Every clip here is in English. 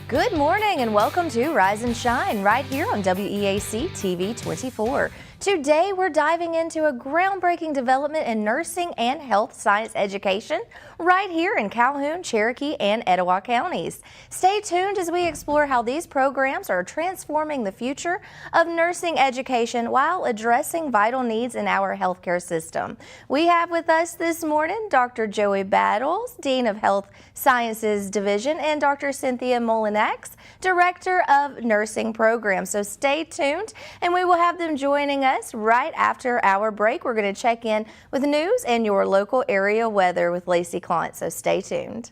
Good morning and welcome to Rise and Shine right here on WEAC TV24. Today we're diving into a groundbreaking development in nursing and health science education right here in Calhoun, Cherokee, and Etowah counties. Stay tuned as we explore how these programs are transforming the future of nursing education while addressing vital needs in our healthcare system. We have with us this morning Dr. Joey Battles, Dean of Health Sciences Division, and Dr. Cynthia Molinax, Director of Nursing Programs. So stay tuned and we will have them joining us right after our break. We're going to check in with news and your local area weather with Lacey Clont, so stay tuned.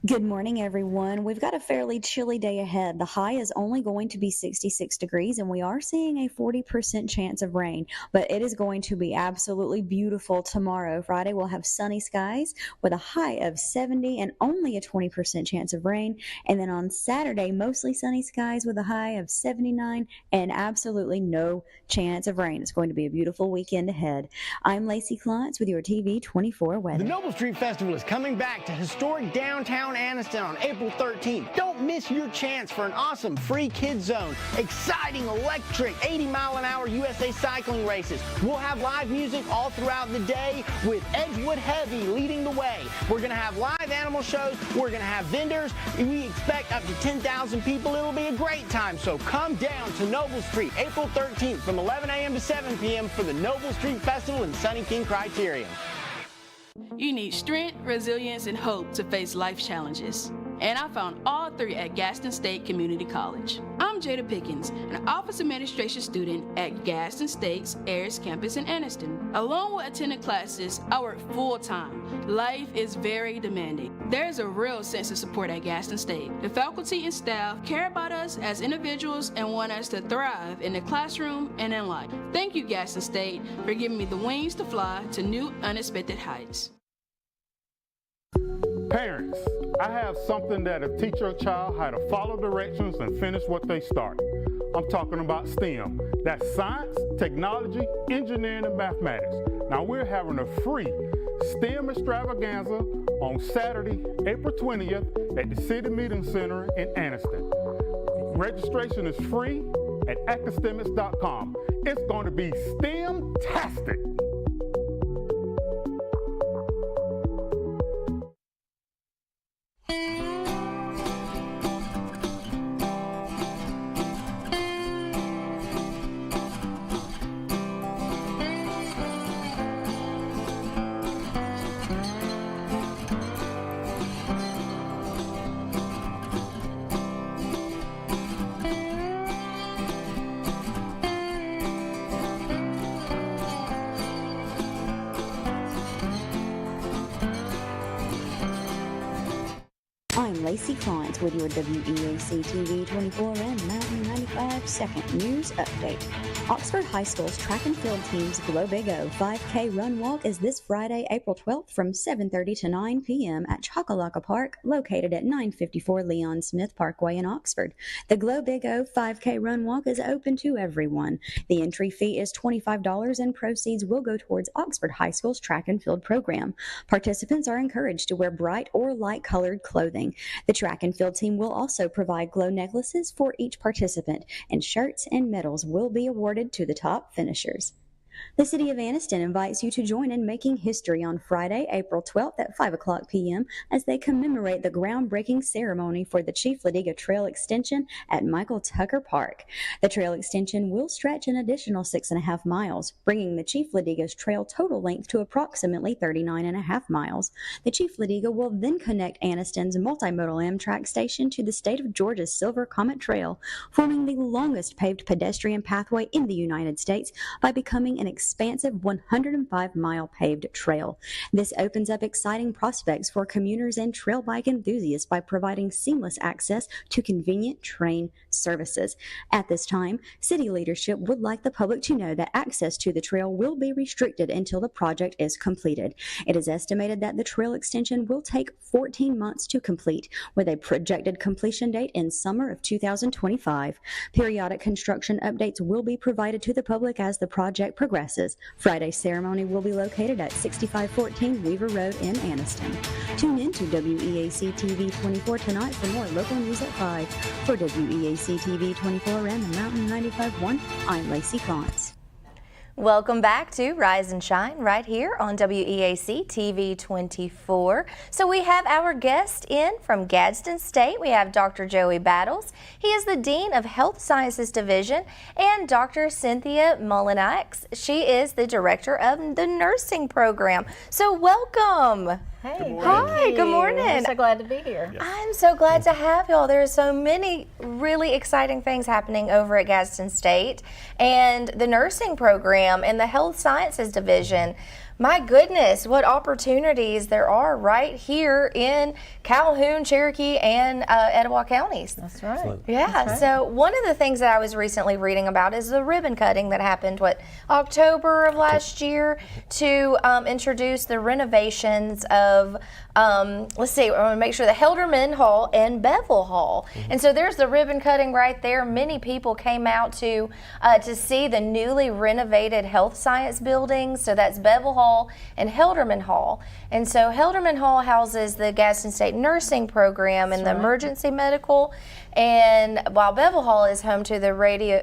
Good morning, everyone. We've got a fairly chilly day ahead. The high is only going to be 66 degrees, and we are seeing a 40% chance of rain, but it is going to be absolutely beautiful tomorrow. Friday, we'll have sunny skies with a high of 70 and only a 20% chance of rain. And then on Saturday, mostly sunny skies with a high of 79 and absolutely no chance of rain. It's going to be a beautiful weekend ahead. I'm Lacey Clont with your TV24 weather. The Noble Street Festival is coming back to historic downtown Anniston on April 13th. Don't miss your chance for an awesome free kids zone, exciting electric 80-mile-an-hour USA cycling races. We'll have live music all throughout the day with Edgewood Heavy leading the way. We're going to have live animal shows. We're going to have vendors. We expect up to 10,000 people. It'll be a great time. So come down to Noble Street April 13th from 11 a.m. to 7 p.m. for the Noble Street Festival in Sunny King Criterion. You need strength, resilience, and hope to face life challenges. And I found all three at Gaston State Community College. I'm Jada Pickens, an office administration student at Gaston State's Ayers campus in Anniston. Along with attending classes, I work full-time. Life is very demanding. There's a real sense of support at Gaston State. The faculty and staff care about us as individuals and want us to thrive in the classroom and in life. Thank you, Gaston State, for giving me the wings to fly to new, unexpected heights. Parents, I have something that'll teach your child how to follow directions and finish what they start. I'm talking about STEM. That's science, technology, engineering, and mathematics. Now we're having a free STEM extravaganza on Saturday, April 20th at the City Meeting Center in Anniston. Registration is free at academics.com. It's going to be STEM-tastic. I'm Lacey Clont with your WEAC TV24 and Mountain 95 second news update. Oxford High School's track and field team's Glow Big O 5K Run Walk is this Friday, April 12th from 7:30 to 9 p.m. at Chocolaca Park, located at 954 Leon Smith Parkway in Oxford. The Glow Big O 5K Run Walk is open to everyone. The entry fee is $25 and proceeds will go towards Oxford High School's track and field program. Participants are encouraged to wear bright or light-colored clothing. The track and field team will also provide glow necklaces for each participant, and shirts and medals will be awarded to the top finishers. The City of Anniston invites you to join in making history on Friday, April 12th at 5 o'clock p.m. as they commemorate the groundbreaking ceremony for the Chief Ladiga Trail Extension at Michael Tucker Park. The trail extension will stretch an additional 6.5 miles, bringing the Chief Ladiga's trail total length to approximately 39.5 miles. The Chief Ladiga will then connect Anniston's multimodal Amtrak station to the state of Georgia's Silver Comet Trail, forming the longest paved pedestrian pathway in the United States by becoming an expansive 105-mile paved trail. This opens up exciting prospects for commuters and trail bike enthusiasts by providing seamless access to convenient train services. At this time, city leadership would like the public to know that access to the trail will be restricted until the project is completed. It is estimated that the trail extension will take 14 months to complete, with a projected completion date in summer of 2025. Periodic construction updates will be provided to the public as the project progresses progresses. Friday's ceremony will be located at 6514 Weaver Road in Anniston. Tune in to WEAC TV 24 tonight for more local news at 5. For WEAC TV 24 and the Mountain 95.1, I'm Lacey Contz. Welcome back to Rise and Shine right here on WEAC TV 24. So we have our guest in from Gadsden State. We have Dr. Joey Battles. He is the Dean of Health Sciences Division, and Dr. Cynthia Mullinax. She is the Director of the Nursing Program. So welcome. Hey, Hi, good morning. I'm so glad to be here. Yes. I'm so glad to have y'all. There are so many really exciting things happening over at Gadsden State, and the nursing program and the health sciences division. My goodness, what opportunities there are right here in Calhoun, Cherokee, and Etowah counties. That's right. Absolutely. Yeah, That's right. So one of the things that I was recently reading about is the ribbon cutting that happened, October of last year, to introduce the renovations of, let's see, I want to make sure, the Helderman Hall and Bevel Hall. Mm-hmm. And so there's the ribbon cutting right there. Many people came out to see the newly renovated health science buildings. So that's Bevel Hall and Helderman Hall. And so Helderman Hall houses the Gadsden State Nursing Program and the emergency medical, and while Bevel Hall is home to the radio,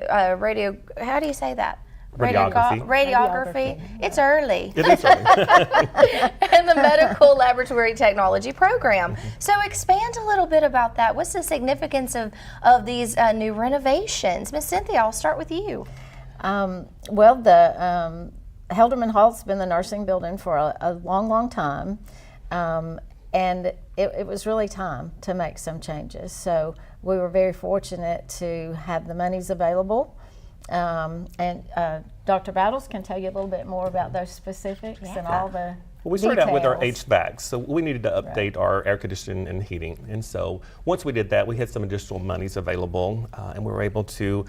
how do you say that? Radiography. It's early. It is early. And the medical laboratory technology program. So expand a little bit about that. What's the significance of these new renovations? Miss Cynthia, I'll start with you. Well, the Helderman Hall's been the nursing building for a long, long time, and it was really time to make some changes. So we were very fortunate to have the monies available, and Dr. Battles can tell you a little bit more about those specifics and all the Well, we started out with our details. HVAC, so we needed to update our air conditioning and heating. And so once we did that, we had some additional monies available, and we were able to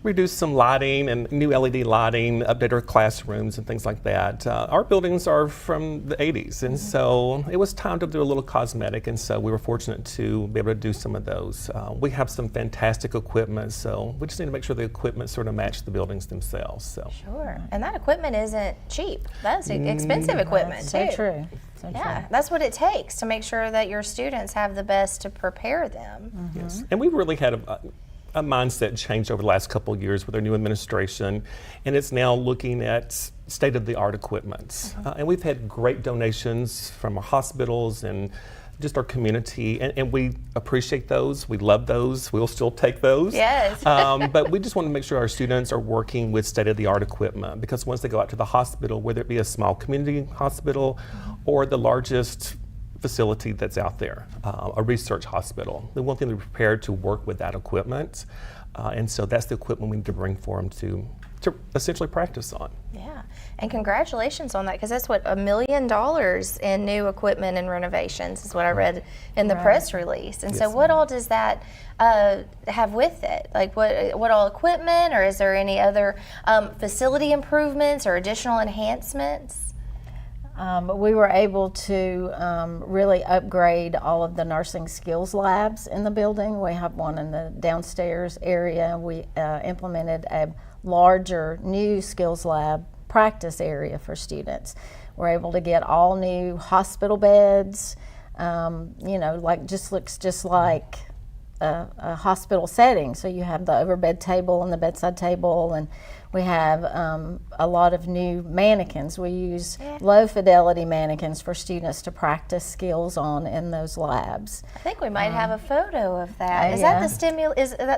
reduce some lighting and new LED lighting, update our classrooms and things like that. Our buildings are from the 80s, and so it was time to do a little cosmetic, and so we were fortunate to be able to do some of those. We have some fantastic equipment, so we just need to make sure the equipment sort of match the buildings themselves. So. Sure, and that equipment isn't cheap. That's expensive equipment, So too. true. So Yeah, true. that's what it takes to make sure that your students have the best to prepare them. Yes, and we've really had a mindset change over the last couple of years with our new administration, and it's now looking at state-of-the-art equipment. And we've had great donations from our hospitals and just our community, and we appreciate those. We love those. We'll still take those. Yes. But we just want to make sure our students are working with state-of-the-art equipment, because once they go out to the hospital, whether it be a small community hospital or the largest facility that's out there, a research hospital, we want them to be prepared to work with that equipment. And so that's the equipment we need to bring for them to essentially practice on. Yeah, and congratulations on that, because that's what, $1 million in new equipment and renovations is what I read in the press release. And so what all does that have with it? Like what all equipment, or is there any other facility improvements or additional enhancements? We were able to really upgrade all of the nursing skills labs in the building. We have one in the downstairs area. We implemented a larger new skills lab practice area for students. We're able to get all new hospital beds, looks just like a hospital setting. So you have the overbed table and the bedside table, and we have a lot of new mannequins. We use low fidelity mannequins for students to practice skills on in those labs. I think we might have a photo of that. Is that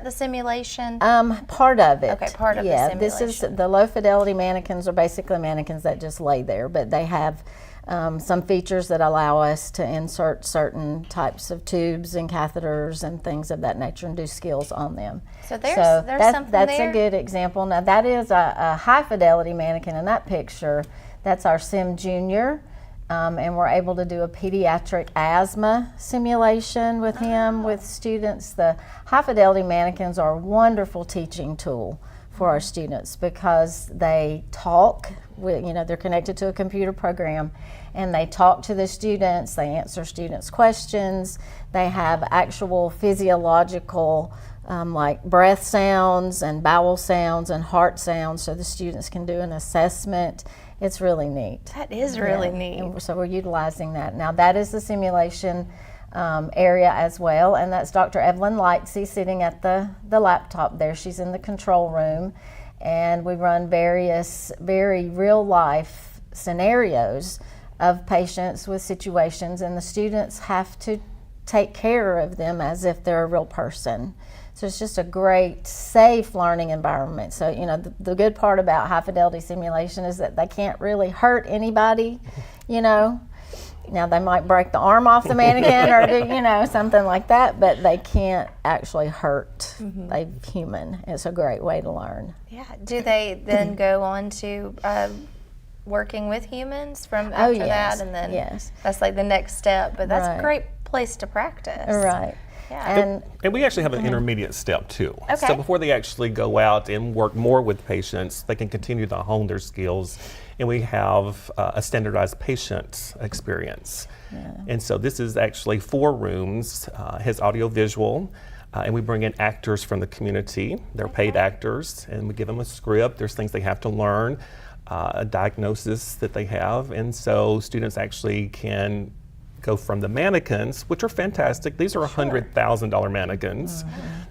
the simulation? Part of it. Okay, part of the Yeah, simulation. this is the low fidelity mannequins are basically mannequins that just lay there, but they have some features that allow us to insert certain types of tubes and catheters and things of that nature and do skills on them. So there's something that's there. a good example. Now that is a high fidelity mannequin in that picture. That's our Sim Junior, and we're able to do a pediatric asthma simulation with him, with students. The high fidelity mannequins are a wonderful teaching tool for our students because they talk. They're connected to a computer program, and they talk to the students. They answer students' questions. They have actual physiological like breath sounds and bowel sounds and heart sounds, so the students can do an assessment. It's really neat. That is really neat. And so we're utilizing that. Now that is the simulation area as well, and that's Dr. Evelyn Lightsey sitting at the laptop there. She's in the control room, and we run various very real life scenarios of patients with situations, and the students have to take care of them as if they're a real person. So it's just a great, safe learning environment. So, you know, the good part about high fidelity simulation is that they can't really hurt anybody, you know. Now they might break the arm off the mannequin or do, you know, something like that, but they can't actually hurt a human. It's a great way to learn. Yeah. Do they then go on to working with humans from after that, and then that's like the next step? But that's a great place to practice. Right. Yeah. And we actually have an intermediate step too. Okay. So before they actually go out and work more with patients, they can continue to hone their skills. And we have a standardized patient experience. And so this is actually 4 rooms, has audio visual, and we bring in actors from the community. They're paid actors, and we give them a script. There's things they have to learn, a diagnosis that they have. And so students actually can go from the mannequins, which are fantastic. These are $100,000 mannequins,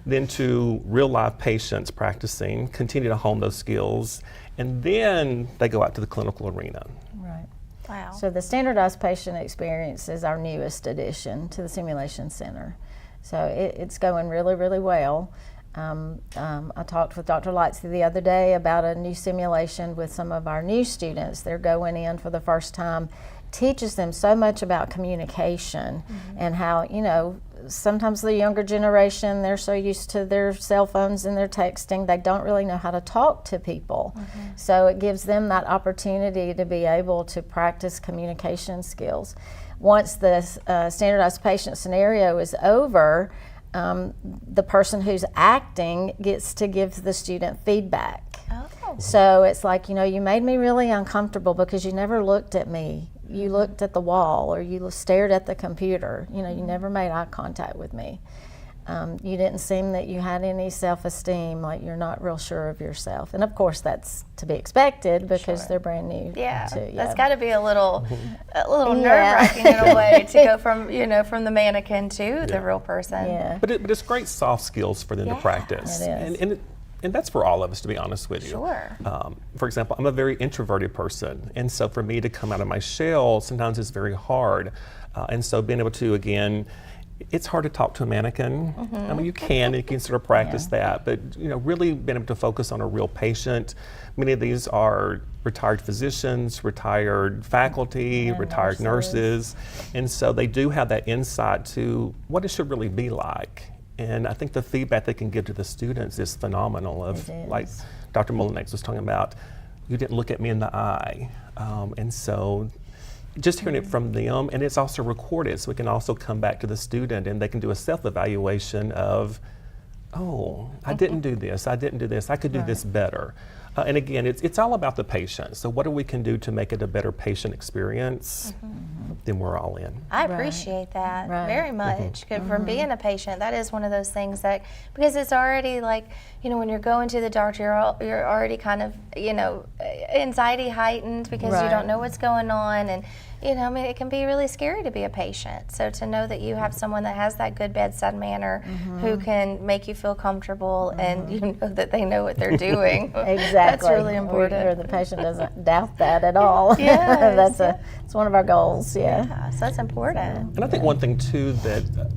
then to real live patients practicing, continue to hone those skills, and then they go out to the clinical arena. Right. Wow. So the standardized patient experience is our newest addition to the simulation center. So it's going really, really well. I talked with Dr. Lightsey the other day about a new simulation with some of our new students. They're going in for the first time. Teaches them so much about communication and how, you know, sometimes the younger generation, they're so used to their cell phones and their texting, they don't really know how to talk to people. So it gives them that opportunity to be able to practice communication skills. Once the standardized patient scenario is over, the person who's acting gets to give the student feedback. So it's like, you know, you made me really uncomfortable because you never looked at me. You looked at the wall or you stared at the computer. You know, you never made eye contact with me. You didn't seem that you had any self-esteem, like you're not real sure of yourself. And of course that's to be expected because they're brand new. That's got to be a little nerve-wracking in a way to go from, you know, from the mannequin to the real person. But it's great soft skills for them to practice. It is. And that's for all of us, to be honest with you. Sure. For example, I'm a very introverted person, and so for me to come out of my shell, sometimes it's very hard. And so being able to, again, it's hard to talk to a mannequin. I mean, you can sort of practice that, but you know, really being able to focus on a real patient. Many of these are retired physicians, retired faculty, retired nurses, and so they do have that insight to what it should really be like. And I think the feedback they can give to the students is phenomenal. Like Dr. Molinex was talking about, you didn't look at me in the eye. And so just hearing it from them, and it's also recorded, so we can also come back to the student and they can do a self-evaluation of, oh, I didn't do this, I could do this better. And again, it's all about the patient. So what we can do to make it a better patient experience, then we're all in. I appreciate that very much. From being a patient, that is one of those things that, because it's already like, you know, when you're going to the doctor, you're already kind of, you know, anxiety heightened because you don't know what's going on. And, you know, I mean, it can be really scary to be a patient. So to know that you have someone that has that good bedside manner who can make you feel comfortable and you know that they know what they're doing. That's really important. Or the patient doesn't doubt that at all. It's one of our goals. So that's important. And I think one thing too that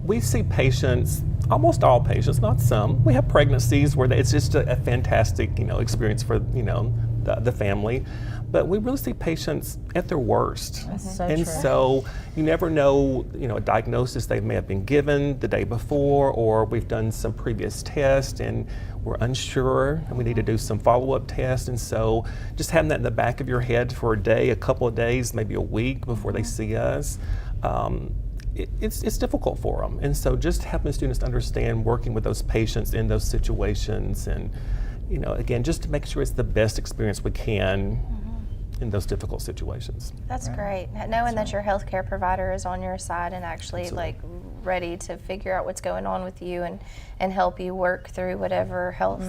we see patients, almost all patients, not some. We have pregnancies where it's just a fantastic, you know, experience for, you know, the family. But we really see patients at their worst. That's so and true. So you never know, you know, a diagnosis they may have been given the day before, or we've done some previous tests and we're unsure and we need to do some follow-up tests. And so just having that in the back of your head for a day, a couple of days, maybe a week before they see us, it's difficult for them. And so just helping students understand working with those patients in those situations and, you know, again, just to make sure it's the best experience we can. in those difficult situations. That's great. Knowing that your healthcare provider is on your side and actually like ready to figure out what's going on with you and help you work through whatever health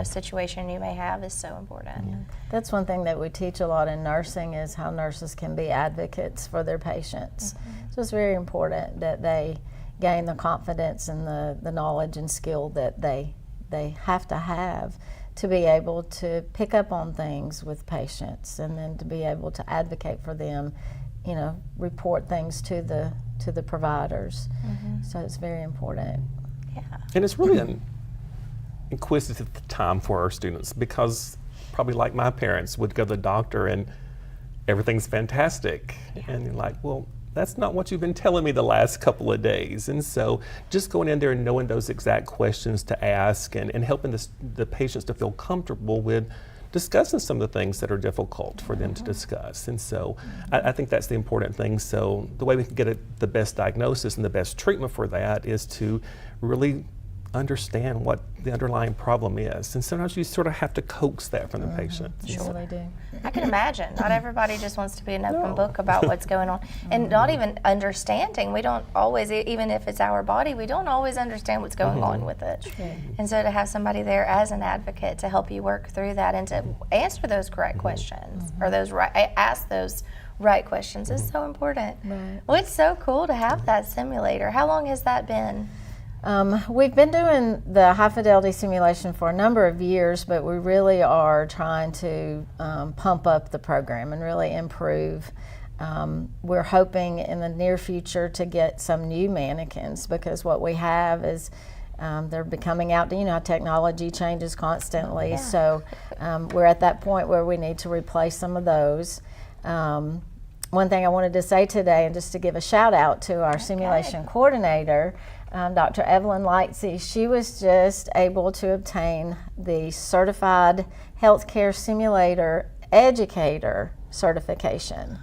situation you may have is so important. Yeah. That's one thing that we teach a lot in nursing is how nurses can be advocates for their patients. So it's very important that they gain the confidence and the knowledge and skill that they have to be able to pick up on things with patients, and then to be able to advocate for them, you know, report things to the providers. So it's very important. Yeah. And it's really an inquisitive time for our students, because probably like my parents would go to the doctor and everything's fantastic. And you're like, well, that's not what you've been telling me the last couple of days. And so just going in there and knowing those exact questions to ask and helping the patients to feel comfortable with discussing some of the things that are difficult for them to discuss. And so I think that's the important thing. So the way we can get the best diagnosis and the best treatment for that is to really understand what the underlying problem is. And sometimes you sort of have to coax that from the patient. Sure they do. I can imagine. Not everybody just wants to be an open book about what's going on. And not even understanding. We don't always, even if it's our body, we don't always understand what's going on with it. And so to have somebody there as an advocate to help you work through that and to answer those correct questions or ask those right questions is so important. Well, it's so cool to have that simulator. How long has that been? We've been doing the high fidelity simulation for a number of years, but we really are trying to pump up the program and really improve. We're hoping in the near future to get some new mannequins, because what we have is they're becoming out, you know, how technology changes constantly. So we're at that point where we need to replace some of those. One thing I wanted to say today, and just to give a shout out to our simulation coordinator, Dr. Evelyn Lightsey, she was just able to obtain the Certified Healthcare Simulator Educator certification.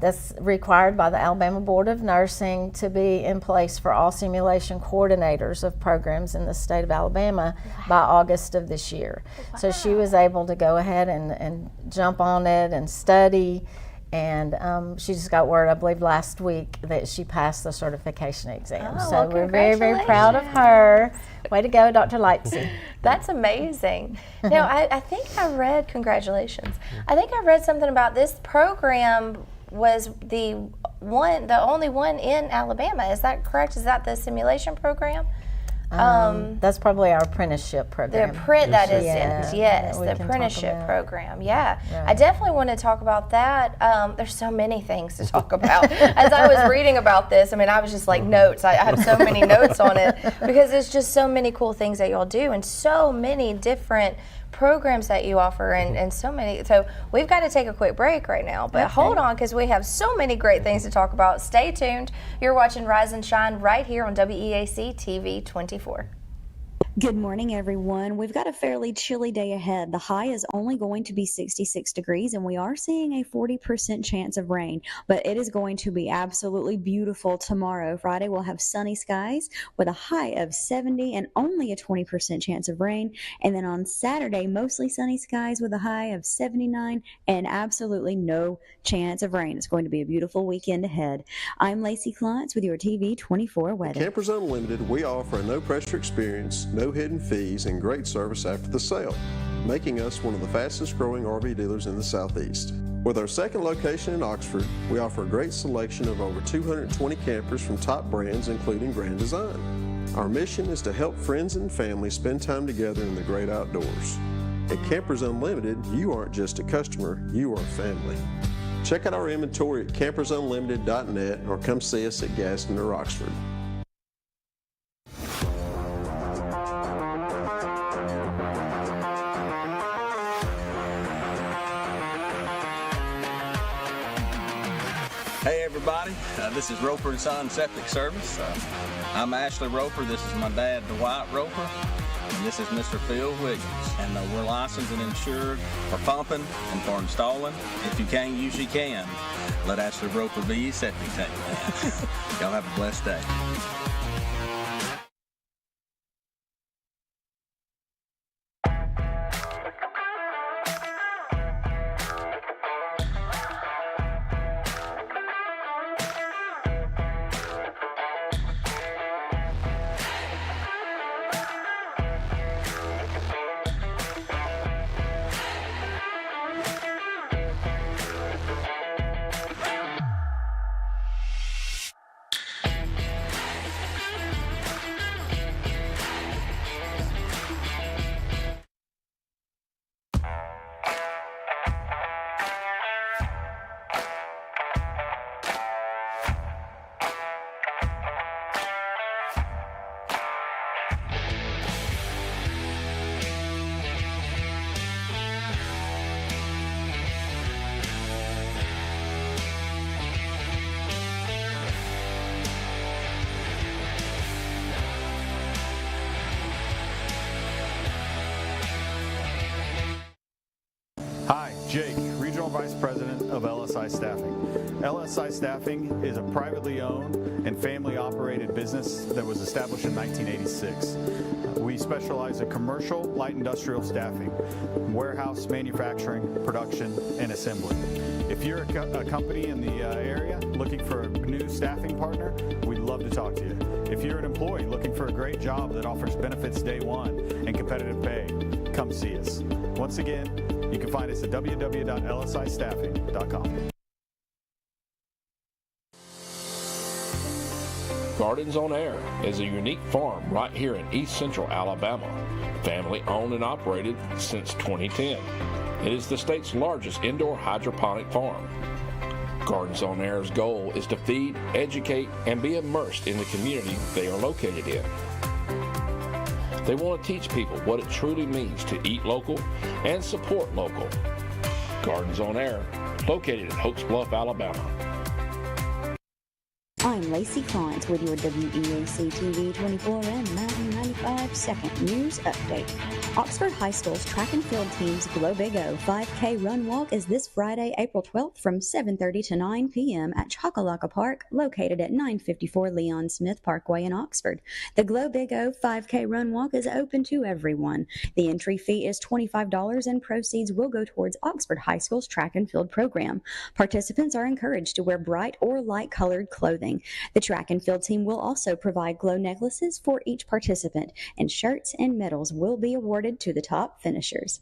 That's required by the Alabama Board of Nursing to be in place for all simulation coordinators of programs in the state of Alabama by August of this year. So she was able to go ahead and jump on it and study. And she just got word, I believe, last week that she passed the certification exam. So well, we're very, very proud of her. Way to go, Dr. Lightsey. That's amazing. Now, I think I read, congratulations. I think I read something about this program was the only one in Alabama. Is that correct? Is that the simulation program? That's probably our apprenticeship program. The apprenticeship program. Yeah, I definitely want to talk about that. There's so many things to talk about. As I was reading about this, I mean, I was just like notes. I have so many notes on it because there's just so many cool things that y'all do and so many different programs that you offer and so many. So we've got to take a quick break right now, but hold on, because we have so many great things to talk about. Stay tuned. You're watching Rise and Shine right here on WEAC TV 24. Good morning, everyone. We've got a fairly chilly day ahead. The high is only going to be 66 degrees, and we are seeing a 40% chance of rain, but it is going to be absolutely beautiful tomorrow. Friday, we'll have sunny skies with a high of 70 and only a 20% chance of rain. And then on Saturday, mostly sunny skies with a high of 79 and absolutely no chance of rain. It's going to be a beautiful weekend ahead. I'm Lacey Klontz with your TV24 weather. Campers Unlimited, we offer a no-pressure experience, no hidden fees, and great service after the sale, making us one of the fastest growing RV dealers in the Southeast. With our second location in Oxford, we offer a great selection of over 220 campers from top brands including Grand Design. Our mission is to help friends and family spend time together in the great outdoors. At Campers Unlimited, you aren't just a customer, you are family. Check out our inventory at campersunlimited.net or come see us at Gaston or Oxford. Hey everybody, this is Roper & Son Septic Service. I'm Ashley Roper, this is my dad Dwight Roper, and this is Mr. Phil Wiggins. And we're licensed and insured for pumping and for installing. If you can't use, you can. Let Ashley Roper be your septic tank man. Y'all have a blessed day. Jake, Regional Vice President of LSI Staffing. LSI Staffing is a privately owned and family-operated business that was established in 1986. We specialize in commercial, light industrial staffing, warehouse, manufacturing, production, and assembly. If you're a company in the area looking for a new staffing partner, we'd love to talk to you. If you're an employee looking for a great job that offers benefits day one and competitive pay, come see us. Once again, you can find us at www.lsistaffing.com. Gardens on Air is a unique farm right here in East Central Alabama, family owned and operated since 2010. It is the state's largest indoor hydroponic farm. Gardens on Air's goal is to feed, educate, and be immersed in the community they are located in. They want to teach people what it truly means to eat local and support local. Gardens on Air, located in Oaks Bluff, Alabama. I'm Lacey Klantz with your WEAC TV24 and Mountain 95 second news update. Oxford High School's track and field team's Glow Big O 5K Run Walk is this Friday, April 12th from 7:30 to 9 p.m. at Chocolaca Park, located at 954 Leon Smith Parkway in Oxford. The Glow Big O 5K Run Walk is open to everyone. The entry fee is $25 and proceeds will go towards Oxford High School's track and field program. Participants are encouraged to wear bright or light colored clothing. The track and field team will also provide glow necklaces for each participant, and shirts and medals will be awarded to the top finishers.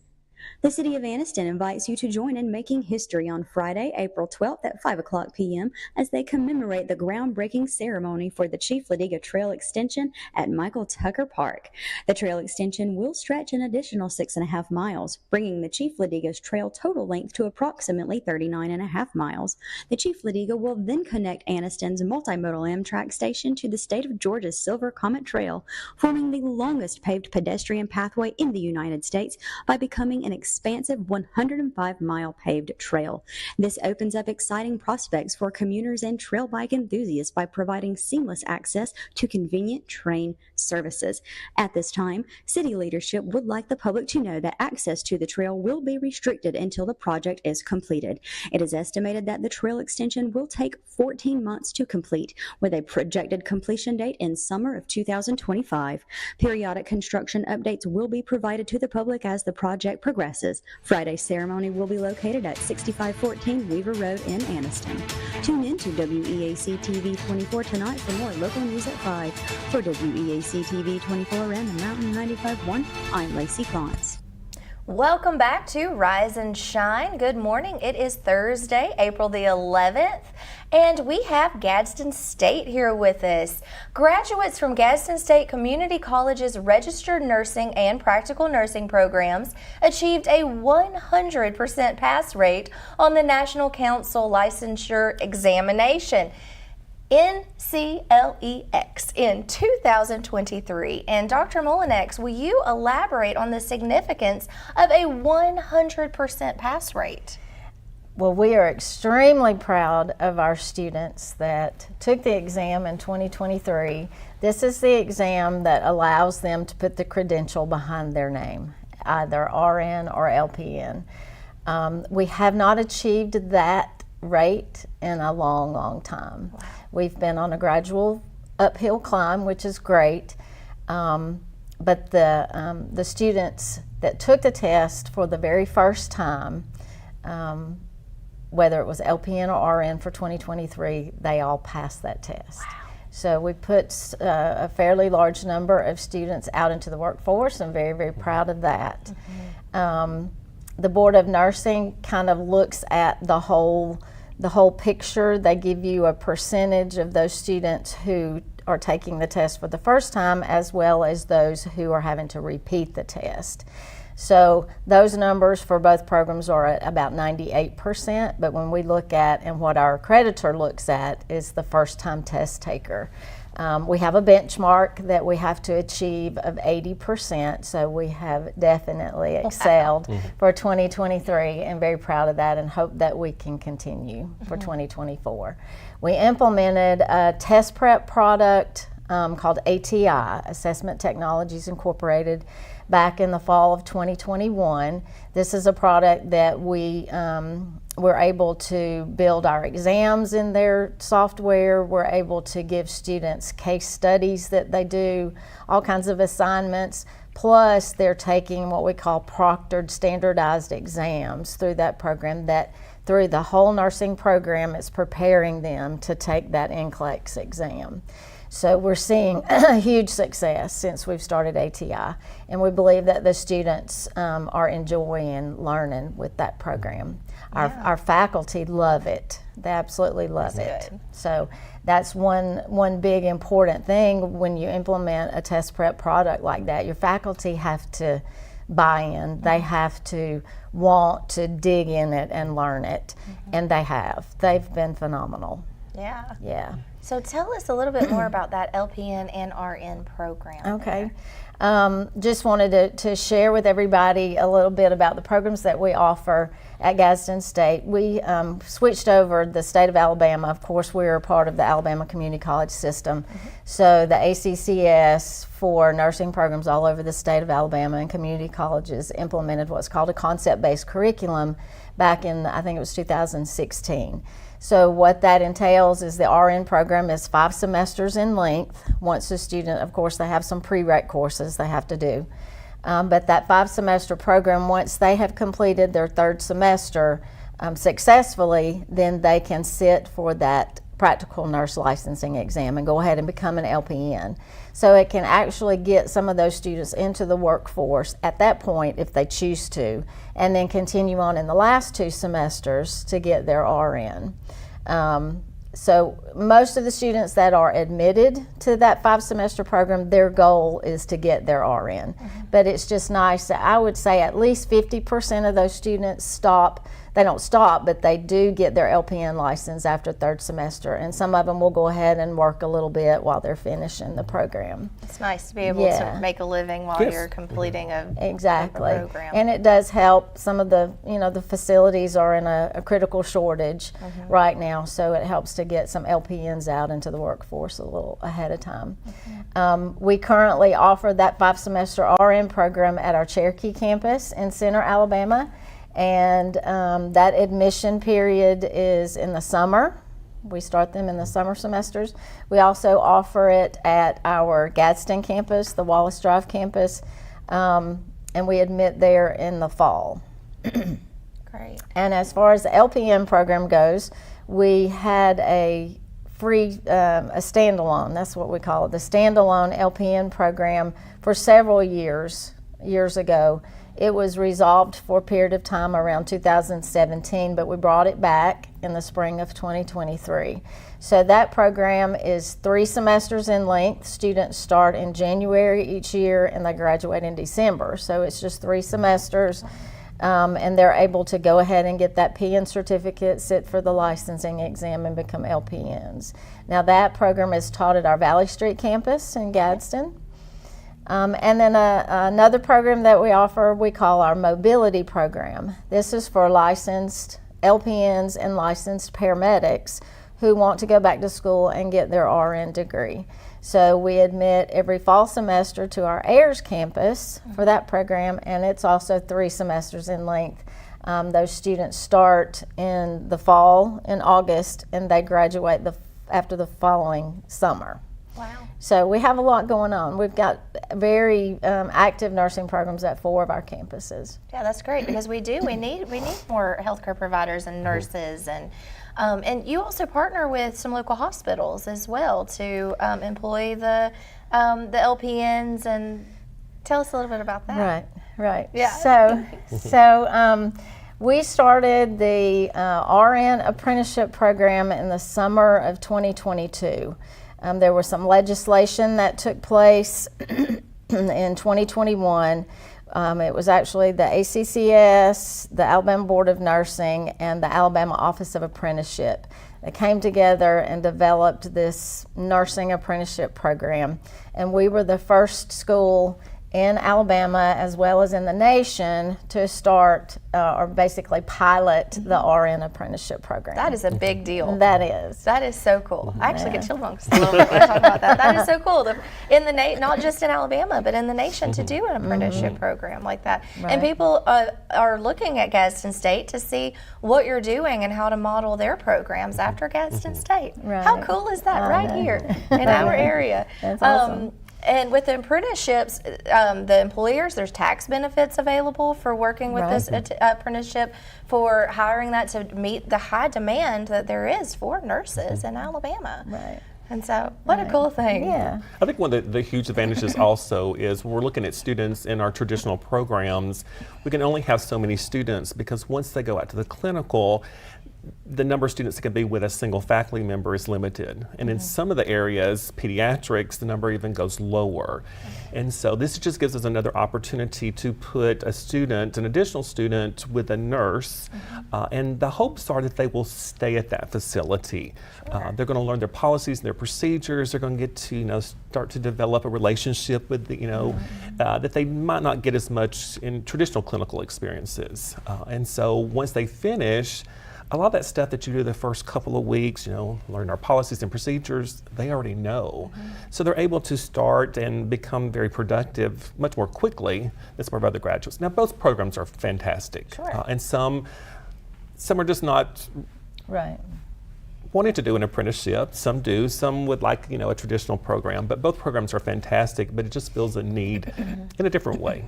The City of Anniston invites you to join in making history on Friday, April 12th at 5 o'clock p.m. as they commemorate the groundbreaking ceremony for the Chief Ladiga Trail Extension at Michael Tucker Park. The trail extension will stretch an additional 6.5 miles, bringing the Chief Ladiga's trail total length to approximately 39.5 miles. The Chief Ladiga will then connect Anniston's multimodal Amtrak station to the state of Georgia's Silver Comet Trail, forming the longest paved pedestrian pathway in the United States by becoming an expansive 105-mile paved trail. This opens up exciting prospects for commuters and trail bike enthusiasts by providing seamless access to convenient train services. At this time, city leadership would like the public to know that access to the trail will be restricted until the project is completed. It is estimated that the trail extension will take 14 months to complete, with a projected completion date in summer of 2025. Periodic construction updates will be provided to the public as the project progresses. Friday's ceremony will be located at 6514 Weaver Road in Anniston. Tune in to WEAC TV 24 tonight for more local news at 5. For WEAC TV 24 and the Mountain 95.1, I'm Lacey Klantz. Welcome back to Rise and Shine. Good morning. It is Thursday, April the 11th, and we have Gadsden State here with us. Graduates from Gadsden State Community College's registered nursing and practical nursing programs achieved a 100% pass rate on the National Council Licensure Examination, NCLEX, in 2023. And Dr. Molinex, will you elaborate on the significance of a 100% pass rate? Well, we are extremely proud of our students that took the exam in 2023. This is the exam that allows them to put the credential behind their name, either RN or LPN. We have not achieved that rate in a long, long time. Wow. We've been on a gradual uphill climb, which is great, but the students that took the test for the very first time, whether it was LPN or RN for 2023, they all passed that test. Wow. So we put a fairly large number of students out into the workforce. I'm very, very proud of that. Mm-hmm. The Board of Nursing kind of looks at the whole picture. They give you a percentage of those students who are taking the test for the first time, as well as those who are having to repeat the test. So those numbers for both programs are at about 98%, but when we look at, and what our accreditor looks at, is the first time test taker. We have a benchmark that we have to achieve of 80%, so we have definitely excelled for 2023, and very proud of that, and hope that we can continue for 2024. We implemented a test prep product called ATI, Assessment Technologies Incorporated, back in the fall of 2021. This is a product that we're able to build our exams in their software. We're able to give students case studies that they do, all kinds of assignments. Plus, they're taking what we call proctored standardized exams through that program, that through the whole nursing program, it's preparing them to take that NCLEX exam. So we're seeing a huge success since we've started ATI, and we believe that the students are enjoying learning with that program. Our faculty love it. They absolutely love it. Good. So that's one big important thing when you implement a test prep product like that. Your faculty have to buy in. They have to want to dig in it and learn it, and they have. They've been phenomenal. Yeah. Yeah. So tell us a little bit more about that LPN and RN program. Okay. Just wanted to share with everybody a little bit about the programs that we offer at Gadsden State. We switched over the state of Alabama. Of course, we're a part of the Alabama Community College system. So the ACCS for nursing programs all over the state of Alabama and community colleges implemented what's called a concept-based curriculum back in, I think it was 2016. So what that entails is the RN program is 5 semesters in length. Once a student, of course, they have some prereq courses they have to do. But that 5-semester program, once they have completed their 3rd semester successfully, then they can sit for that practical nurse licensing exam and go ahead and become an LPN. So it can actually get some of those students into the workforce at that point if they choose to, and then continue on in the last 2 semesters to get their RN. So most of the students that are admitted to that 5-semester program, their goal is to get their RN. But it's just nice that I would say at least 50% of those students stop. They don't stop, but they do get their LPN license after 3rd semester, and some of them will go ahead and work a little bit while they're finishing the program. It's nice to be able to make a living while you're completing a program. And it does help. Some of the, the facilities are in a critical shortage right now, so it helps to get some LPNs out into the workforce a little ahead of time. We currently offer that 5-semester RN program at our Cherokee campus in Center, Alabama. And that admission period is in the summer. We start them in the summer semesters. We also offer it at our Gadsden campus, the Wallace Drive campus, and we admit there in the fall. Great. And as far as the LPN program goes, we had a free, a standalone, that's what we call it, the standalone LPN program for several years ago. It was resolved for a period of time around 2017, but we brought it back in the spring of 2023. So that program is 3 semesters in length. Students start in January each year and they graduate in December. So it's just 3 semesters, and they're able to go ahead and get that PN certificate, sit for the licensing exam, and become LPNs. Now that program is taught at our Valley Street campus in Gadsden. And then another program that we offer, we call our mobility program. This is for licensed LPNs and licensed paramedics who want to go back to school and get their RN degree. So we admit every fall semester to our Ayers campus for that program, and it's also 3 semesters in length. Those students start in the fall in August, and they graduate after the following summer. Wow. So we have a lot going on. We've got very active nursing programs at 4 of our campuses. Yeah, that's great, because we need more healthcare providers and nurses, and you also partner with some local hospitals as well to employ the LPNs, and tell us a little bit about that. Right. Yeah. So we started the RN apprenticeship program in the summer of 2022. There was some legislation that took place in 2021. It was actually the ACCS, the Alabama Board of Nursing, and the Alabama Office of Apprenticeship that came together and developed this nursing apprenticeship program. And we were the first school in Alabama as well as in the nation to start or basically pilot the RN apprenticeship program. That is a big deal. That is. That is so cool. I actually get chill bumps a little bit when I talk about that. That is so cool. In the not just in Alabama, but in the nation to do an apprenticeship program like that. Right. And people are looking at Gadsden State to see what you're doing and how to model their programs after Gadsden State. Right. How cool is that right here in our area? That's awesome. And with the apprenticeships, the employers, there's tax benefits available for working with this apprenticeship, for hiring that to meet the high demand that there is for nurses in Alabama. Right. And so, what a cool thing. Yeah. I think one of the huge advantages also is when we're looking at students in our traditional programs, we can only have so many students because once they go out to the clinical, the number of students that can be with a single faculty member is limited. And in some of the areas, pediatrics, the number even goes lower. And so this just gives us another opportunity to put a student, an additional student with a nurse, and the hopes are that they will stay at that facility. They're going to learn their policies and their procedures. They're going to get to, start to develop a relationship with the, that they might not get as much in traditional clinical experiences. And so once they finish, a lot of that stuff that you do the first couple of weeks, learn our policies and procedures, they already know. So they're able to start and become very productive much more quickly than some of our other graduates. Now, both programs are fantastic. Sure. And some are just not wanting to do an apprenticeship. Some do. Some would like, a traditional program. But both programs are fantastic, but it just fills a need in a different way.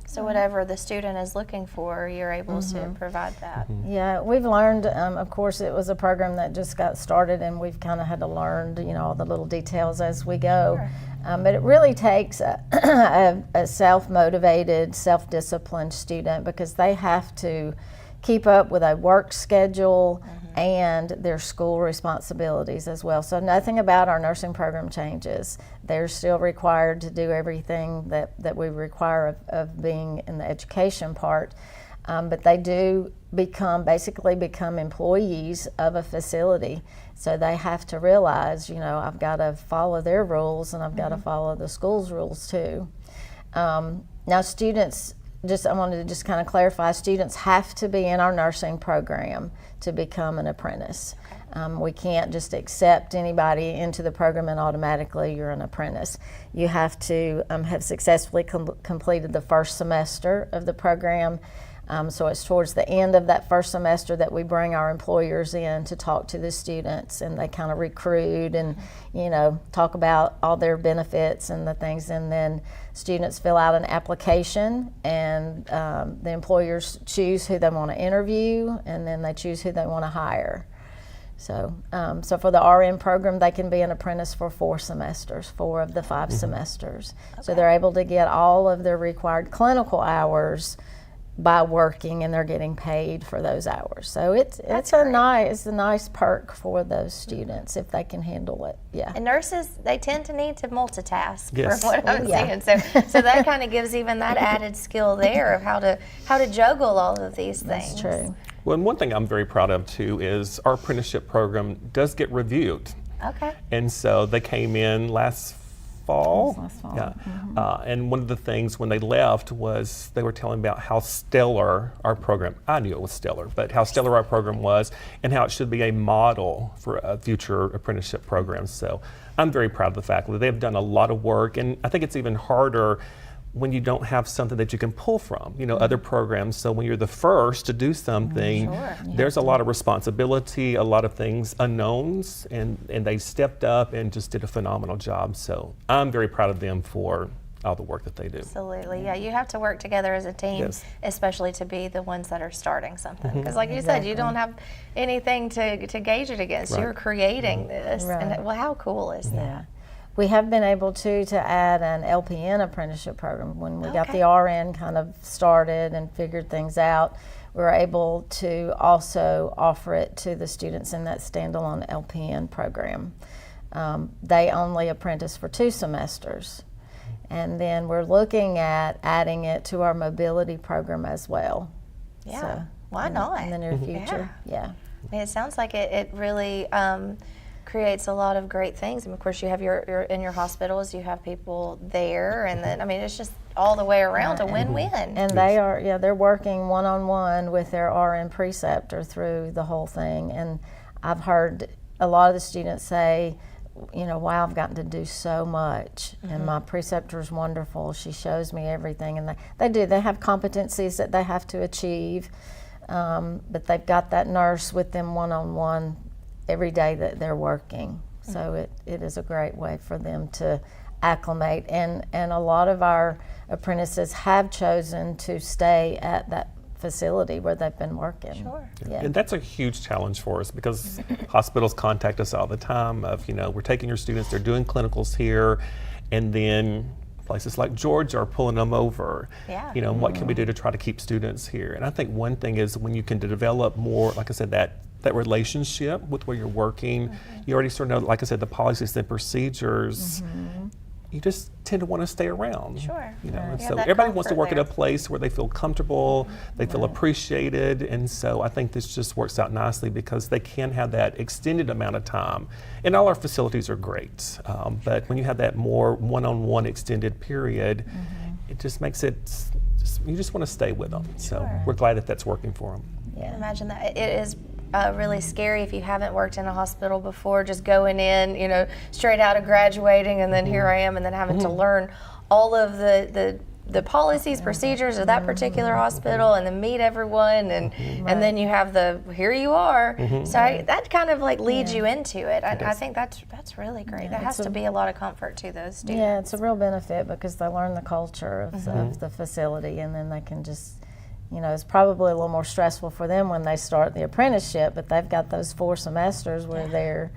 So whatever the student is looking for, you're able to provide that. Yeah, we've learned, of course, it was a program that just got started and we've kind of had to learn, all the little details as we go. Sure. But it really takes a self-motivated, self-disciplined student because they have to keep up with a work schedule and their school responsibilities as well. So nothing about our nursing program changes. They're still required to do everything that we require of being in the education part, but they do basically become employees of a facility. So they have to realize, I've got to follow their rules and I've got to follow the school's rules too. Now students, I wanted to kind of clarify, students have to be in our nursing program to become an apprentice. We can't just accept anybody into the program and automatically you're an apprentice. You have to have successfully completed the first semester of the program. So it's towards the end of that first semester that we bring our employers in to talk to the students, and they kind of recruit and talk about all their benefits and the things, and then students fill out an application and the employers choose who they want to interview, and then they choose who they want to hire. So for the RN program, they can be an apprentice for 4 semesters, 4 of the 5 semesters. So they're able to get all of their required clinical hours by working, and they're getting paid for those hours. So it's a nice perk for those students if they can handle it. Yeah. And nurses, they tend to need to multitask, Yes. from what I'm seeing. So that kind of gives even that added skill there of how to juggle all of these things. That's true. Well, and one thing I'm very proud of too is our apprenticeship program does get reviewed. Okay. And so they came in last fall. Last fall. Yeah. And one of the things when they left was they were telling about how stellar our program, I knew it was stellar, but how stellar our program was and how it should be a model for future apprenticeship programs. So I'm very proud of the faculty. They've done a lot of work, and I think it's even harder when you don't have something that you can pull from, other programs. So when you're the first to do something, there's a lot of responsibility, a lot of things unknowns, and they stepped up and just did a phenomenal job. So I'm very proud of them for all the work that they do. Absolutely, yeah. You have to work together as a team, especially to be the ones that are starting something. Because like you said, you don't have anything to gauge it against. You're creating this. And well, how cool is that? We have been able to add an LPN apprenticeship program. When we got the RN kind of started and figured things out, we were able to also offer it to the students in that standalone LPN program. They only apprentice for 2 semesters. And then we're looking at adding it to our mobility program as well. Yeah, so, why not? In the near future, I mean, it sounds like it really creates a lot of great things. And of course, you have your in your hospitals, you have people there, and then I mean, it's just all the way around a win-win. And they are, they're working one-on-one with their RN preceptor through the whole thing. And I've heard a lot of the students say, wow, I've gotten to do so much, and my preceptor is wonderful. She shows me everything, and they have competencies that they have to achieve, but they've got that nurse with them one-on-one every day that they're working. So it is a great way for them to acclimate, and a lot of our apprentices have chosen to stay at that facility where they've been working. Sure. Yeah. And that's a huge challenge for us because hospitals contact us all the time of, we're taking your students, they're doing clinicals here, and then places like Georgia are pulling them over. Yeah. What can we do to try to keep students here? And I think one thing is when you can develop more, like I said, that relationship with where you're working, you already sort of know, like I said, the policies and procedures, you just tend to want to stay around. Sure. And so everybody wants to work at a place where they feel comfortable, they feel appreciated, and so I think this just works out nicely because they can have that extended amount of time. And all our facilities are great, but when you have that more one-on-one extended period, it just makes it, you just want to stay with them. So we're glad that that's working for them. Yeah. Imagine that. It is really scary if you haven't worked in a hospital before, just going in, straight out of graduating, and then here I am, and then having to learn all of the policies, procedures of that particular hospital, and then meet everyone, and then you have here you are. So that kind of like leads you into it. I think that's really great. That has to be a lot of comfort to those students. Yeah, it's a real benefit because they learn the culture of the facility, and then they can just, it's probably a little more stressful for them when they start the apprenticeship, but they've got those 4 semesters where they're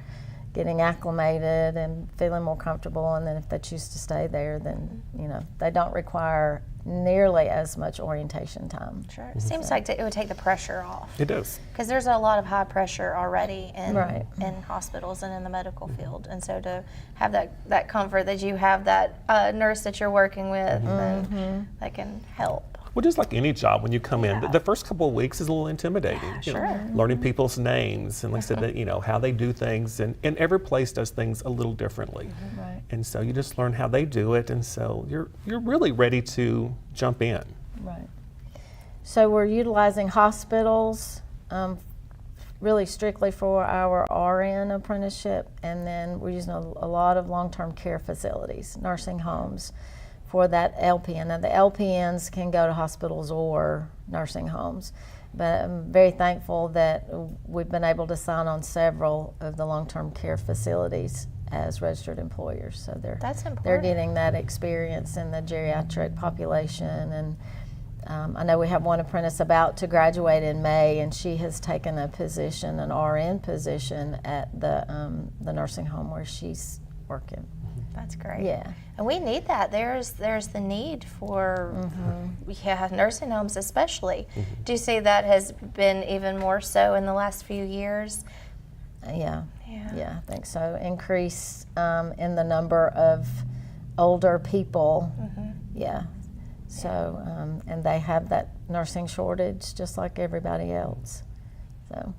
getting acclimated and feeling more comfortable, and then if they choose to stay there, then they don't require nearly as much orientation time. Sure. It seems like it would take the pressure off. It does. Because there's a lot of high pressure already in hospitals and in the medical field, and so to have that comfort that you have that nurse that you're working with and that can help. Well, just like any job, when you come in, the first couple of weeks is a little intimidating. Learning people's names and, like I said, how they do things, and every place does things a little differently. And so you just learn how they do it, and so you're really ready to jump in. Right. So we're utilizing hospitals really strictly for our RN apprenticeship, and then we're using a lot of long-term care facilities, nursing homes, for that LPN. Now the LPNs can go to hospitals or nursing homes, but I'm very thankful that we've been able to sign on several of the long-term care facilities as registered employers. So they're getting that experience in the geriatric population, and I know we have one apprentice about to graduate in May, and she has taken a position, an RN position at the nursing home where she's working. That's great. Yeah. And we need that. There's the need for nursing homes especially. Do you see that has been even more so in the last few years? Yeah, I think so. Increase in the number of older people. Yeah. So, and they have that nursing shortage just like everybody else. So.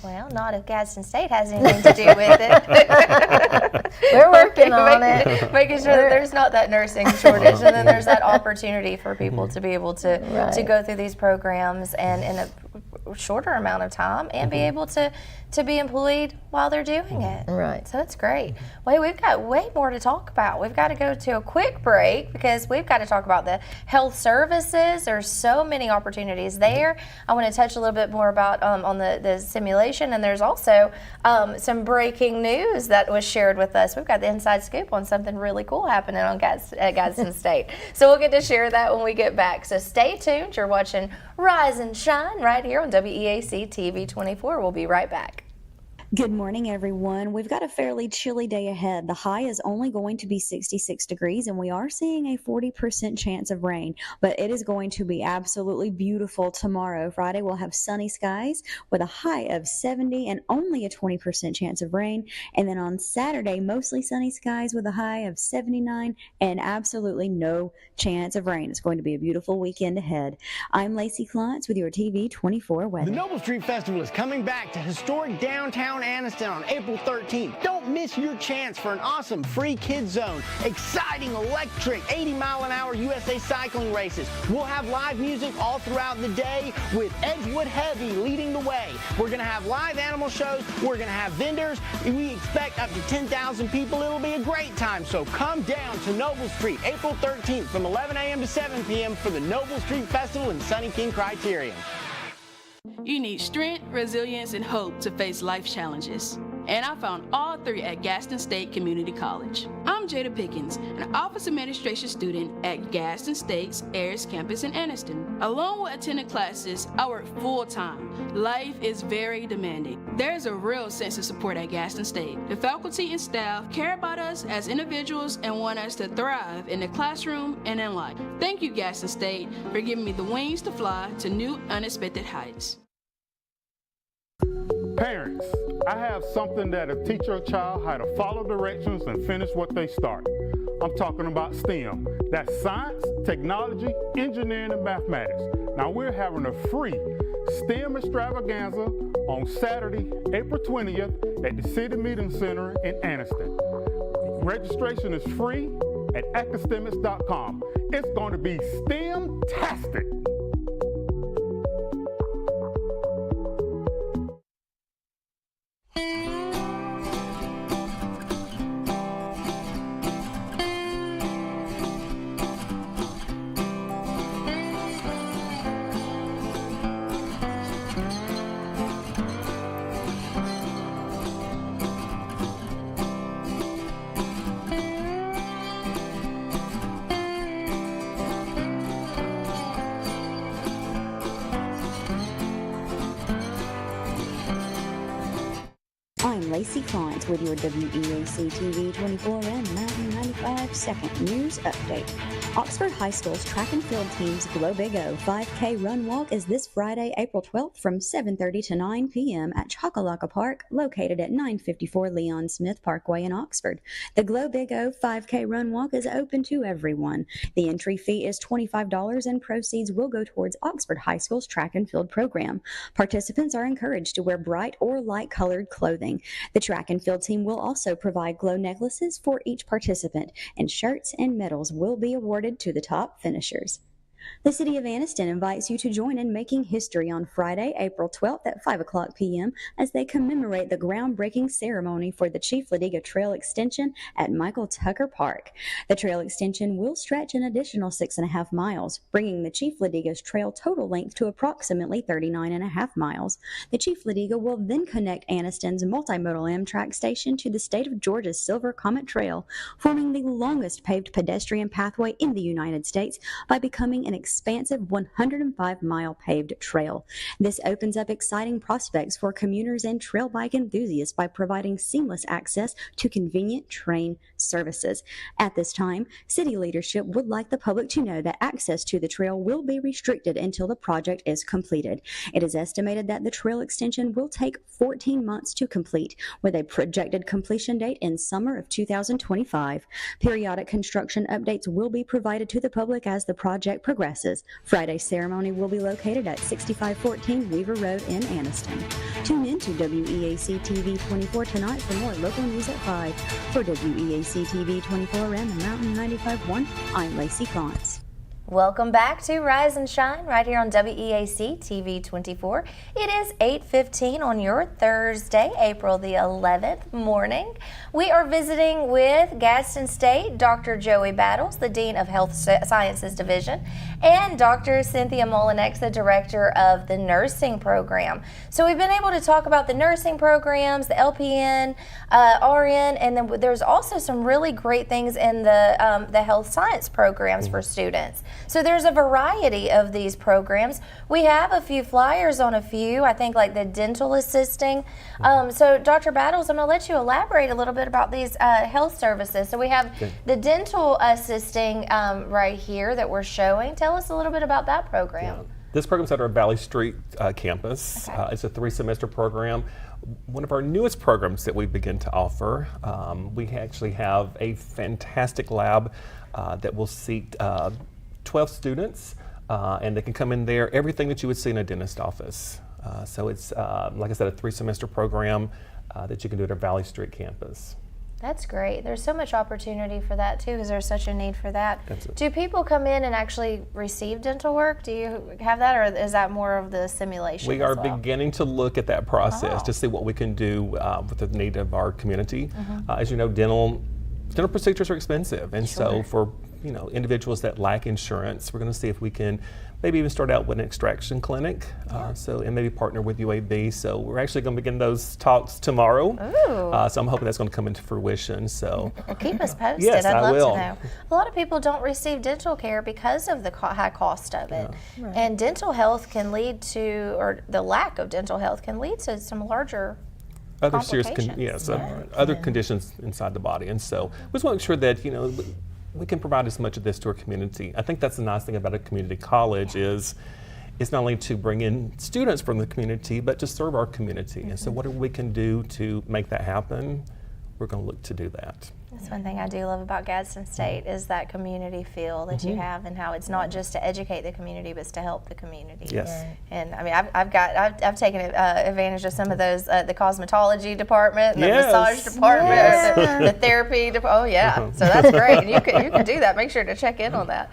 Well, not if Gadsden State has anything to do with it. We're working on it. Making sure that there's not that nursing shortage, and then there's that opportunity for people to be able to go through these programs and in a shorter amount of time and be able to be employed while they're doing it. Right. So it's great. Well, we've got way more to talk about. We've got to go to a quick break because we've got to talk about the health services. There's so many opportunities there. I want to touch a little bit more about on the simulation, and there's also some breaking news that was shared with us. We've got the inside scoop on something really cool happening at Gadsden State. So we'll get to share that when we get back. So stay tuned. You're watching Rise and Shine right here on WEAC TV24. We'll be right back. Good morning, everyone. We've got a fairly chilly day ahead. The high is only going to be 66 degrees, and we are seeing a 40% chance of rain, but it is going to be absolutely beautiful tomorrow. Friday, we'll have sunny skies with a high of 70 and only a 20% chance of rain. And then on Saturday, mostly sunny skies with a high of 79 and absolutely no chance of rain. It's going to be a beautiful weekend ahead. I'm Lacey Klontz with your TV24 weather. The Noble Street Festival is coming back to historic downtown Anniston on April 13th. Don't miss your chance for an awesome free kids zone, exciting electric 80-mile-an-hour USA cycling races. We'll have live music all throughout the day with Edgewood Heavy leading the way. We're going to have live animal shows. We're going to have vendors. We expect up to 10,000 people. It'll be a great time. So come down to Noble Street April 13th from 11 a.m. to 7 p.m. for the Noble Street Festival in Sunny King Criterion. You need strength, resilience, and hope to face life challenges. And I found all three at Gaston State Community College. I'm Jada Pickens, an Office Administration student at Gaston State's Ayers campus in Anniston. Along with attending classes, I work full-time. Life is very demanding. There's a real sense of support at Gaston State. The faculty and staff care about us as individuals and want us to thrive in the classroom and in life. Thank you, Gaston State, for giving me the wings to fly to new, unexpected heights. Parents, I have something that'll teach your child how to follow directions and finish what they start. I'm talking about STEM. That's science, technology, engineering, and mathematics. Now we're having a free STEM extravaganza on Saturday, April 20th at the City Meeting Center in Anniston. Registration is free at academics.com. It's going to be STEM-tastic. I'm Lacey Klantz with your WEAC TV24 and Mountain 95 second news update. Oxford High School's track and field team's Glow Big O 5K Run Walk is this Friday, April 12th from 7:30 to 9 p.m. at Chocolaca Park, located at 954 Leon Smith Parkway in Oxford. The Glow Big O 5K Run Walk is open to everyone. The entry fee is $25 and proceeds will go towards Oxford High School's track and field program. Participants are encouraged to wear bright or light-colored clothing. The track and field team will also provide glow necklaces for each participant, and shirts and medals will be awarded to the top finishers. The City of Anniston invites you to join in making history on Friday, April 12th at 5 o'clock p.m. as they commemorate the groundbreaking ceremony for the Chief Ladiga Trail Extension at Michael Tucker Park. The trail extension will stretch an additional 6.5 miles, bringing the Chief Ladiga's trail total length to approximately 39.5 miles. The Chief Ladiga will then connect Anniston's multimodal Amtrak station to the state of Georgia's Silver Comet Trail, forming the longest paved pedestrian pathway in the United States by becoming an expansive 105-mile paved trail. This opens up exciting prospects for commuters and trail bike enthusiasts by providing seamless access to convenient train services. At this time, city leadership would like the public to know that access to the trail will be restricted until the project is completed. It is estimated that the trail extension will take 14 months to complete, with a projected completion date in summer of 2025. Periodic construction updates will be provided to the public as the project progresses. Friday's ceremony will be located at 6514 Weaver Road in Anniston. Tune in to WEAC TV 24 tonight for more local news at 5. For WEAC TV 24 and the Mountain 95.1, I'm Lacey Klantz. Welcome back to Rise and Shine right here on WEAC TV 24. It is 8:15 on your Thursday, April the 11th morning. We are visiting with Gaston State, Dr. Joey Battles, the Dean of Health Sciences Division, and Dr. Cynthia Molinex, the Director of the Nursing Program. So we've been able to talk about the nursing programs, the LPN, RN, and then there's also some really great things in the health science programs for students. So there's a variety of these programs. We have a few flyers on a few, I think like the dental assisting. So Dr. Battles, I'm going to let you elaborate a little bit about these health services. So we have the dental assisting right here that we're showing. Tell us a little bit about that program. Yeah. This program's at our Valley Street campus. Okay. It's a 3-semester program. One of our newest programs that we begin to offer, we actually have a fantastic lab that will seat 12 students, and they can come in there, everything that you would see in a dentist office. So it's, like I said, a 3-semester program. that you can do at our Valley Street campus. That's great. There's so much opportunity for that too, because there's such a need for that. Absolutely. Do people come in and actually receive dental work? Do you have that, or is that more of the simulation? We are beginning to look at that process to see what we can do with the need of our community. As you know, dental procedures are expensive, and so for individuals that lack insurance, we're going to see if we can maybe even start out with an extraction clinic, and maybe partner with UAB. So we're actually going to begin those talks tomorrow. So I'm hoping that's going to come into fruition. So well, keep us posted. Yes, I'd I love will. to know. A lot of people don't receive dental care because of the high cost of it, and dental health can lead to, or the lack of dental health can lead to some larger other serious, complications. other conditions inside the body. And so we just want to make sure that we can provide as much of this to our community. I think that's the nice thing about a community college is it's not only to bring in students from the community, but to serve our community. And so whatever we can do to make that happen, we're going to look to do that. That's one thing I do love about Gadsden State is that community feel that you have, and how it's not just to educate the community, but it's to help the community. Yes. And I mean, I've taken advantage of some of those, the cosmetology department, and the massage department, the therapy department. Oh yeah, so that's great. And you can do that. Make sure to check in on that.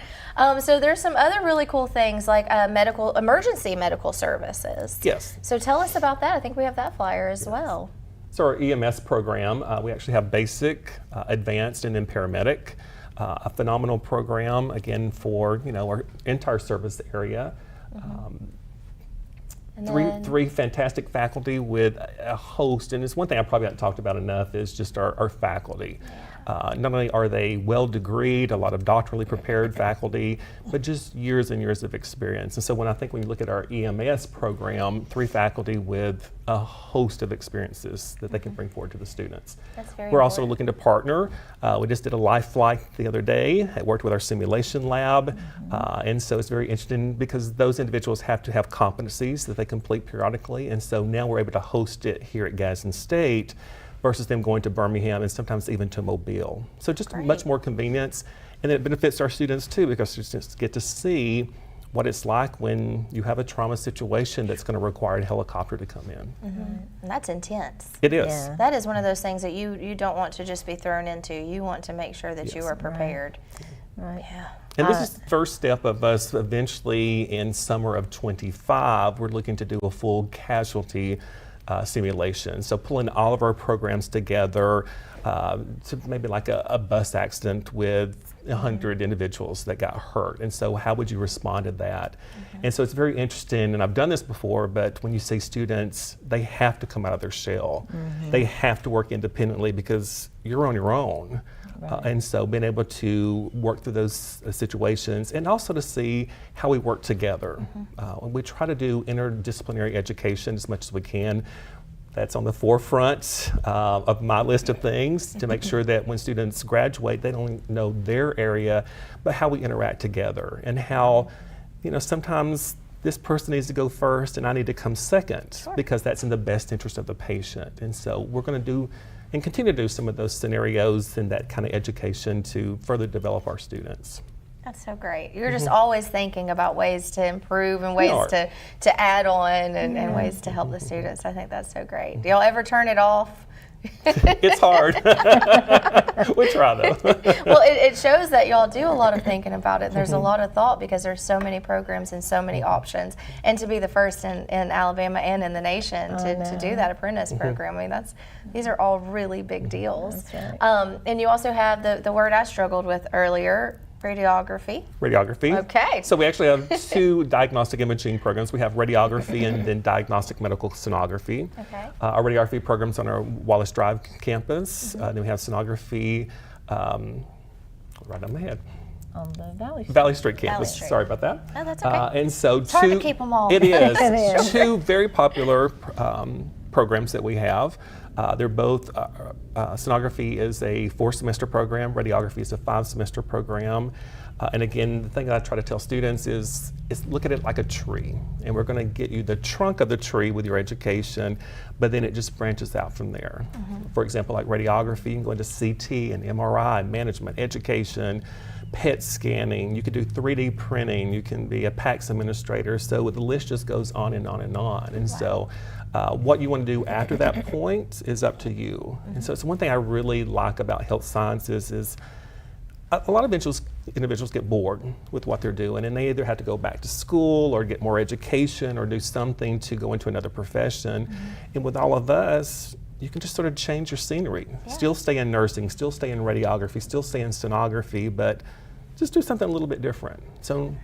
So there's some other really cool things like emergency medical services. Yes. So tell us about that. I think we have that flyer as well. So our EMS program, we actually have basic, advanced, and then paramedic. A phenomenal program, again, for our entire service area. Three fantastic faculty with a host, and it's one thing I probably haven't talked about enough is just our faculty. Not only are they well-degreed, a lot of doctorally prepared faculty, but just years and years of experience. And so when you look at our EMS program, 3 faculty with a host of experiences that they can bring forward to the students. That's very We're also important. looking to partner. We just did a life flight the other day. I worked with our simulation lab. And so it's very interesting because those individuals have to have competencies that they complete periodically. And so now we're able to host it here at Gadsden State versus them going to Birmingham and sometimes even to Mobile. So just much more convenience, and then it benefits our students too because students get to see what it's like when you have a trauma situation that's going to require a helicopter to come in. And that's intense. It is. Yeah. That is one of those things that you don't want to just be thrown into. You want to make sure that you are prepared. Right. Yeah. And this is the first step of us eventually in summer of 25, we're looking to do a full casualty simulation. So pulling all of our programs together to maybe like a bus accident with 100 individuals that got hurt. And so how would you respond to that? And so it's very interesting, and I've done this before, but when you say students, they have to come out of their shell. They have to work independently because you're on your own. And so being able to work through those situations and also to see how we work together. We try to do interdisciplinary education as much as we can. That's on the forefront of my list of things to make sure that when students graduate, they don't only know their area, but how we interact together and how, sometimes this person needs to go first and I need to come second because that's in the best interest of the patient. And so we're going to do and continue to do some of those scenarios and that kind of education to further develop our students. That's so great. You're just always thinking about ways to improve and ways to add on and ways to help the students. I think that's so great. Do y'all ever turn it off? It's hard. We try though. Well, it shows that y'all do a lot of thinking about it. And there's a lot of thought because there's so many programs and so many options. And to be the first in Alabama and in the nation to do that apprentice program, I mean, these are all really big deals. That's right. And you also have the word I struggled with earlier, radiography. Okay. So we actually have 2 diagnostic imaging programs. We have radiography and then diagnostic medical sonography. Okay. Our radiography program's on our Wallace Drive campus. Then we have sonography right on my head. On the Valley Street campus. Street. Sorry about that. Oh, that's okay. And so It's hard to keep them all. It is. It is. 2 very popular programs that we have. They're both, sonography is a 4-semester program, radiography is a 5-semester program. And again, the thing that I try to tell students is look at it like a tree. And we're going to get you the trunk of the tree with your education, but then it just branches out from there. For example, like radiography, you can go into CT and MRI, management, education, PET scanning, you could do 3D printing, you can be a PACS administrator, so the list just goes on and on and on. And so what you want to do after that point is up to you. And so it's one thing I really like about health sciences is a lot of individuals get bored with what they're doing, and they either have to go back to school or get more education or do something to go into another profession. And with all of us, you can just sort of change your scenery. Still stay in nursing, still stay in radiography, still stay in sonography, but just do something a little bit different. So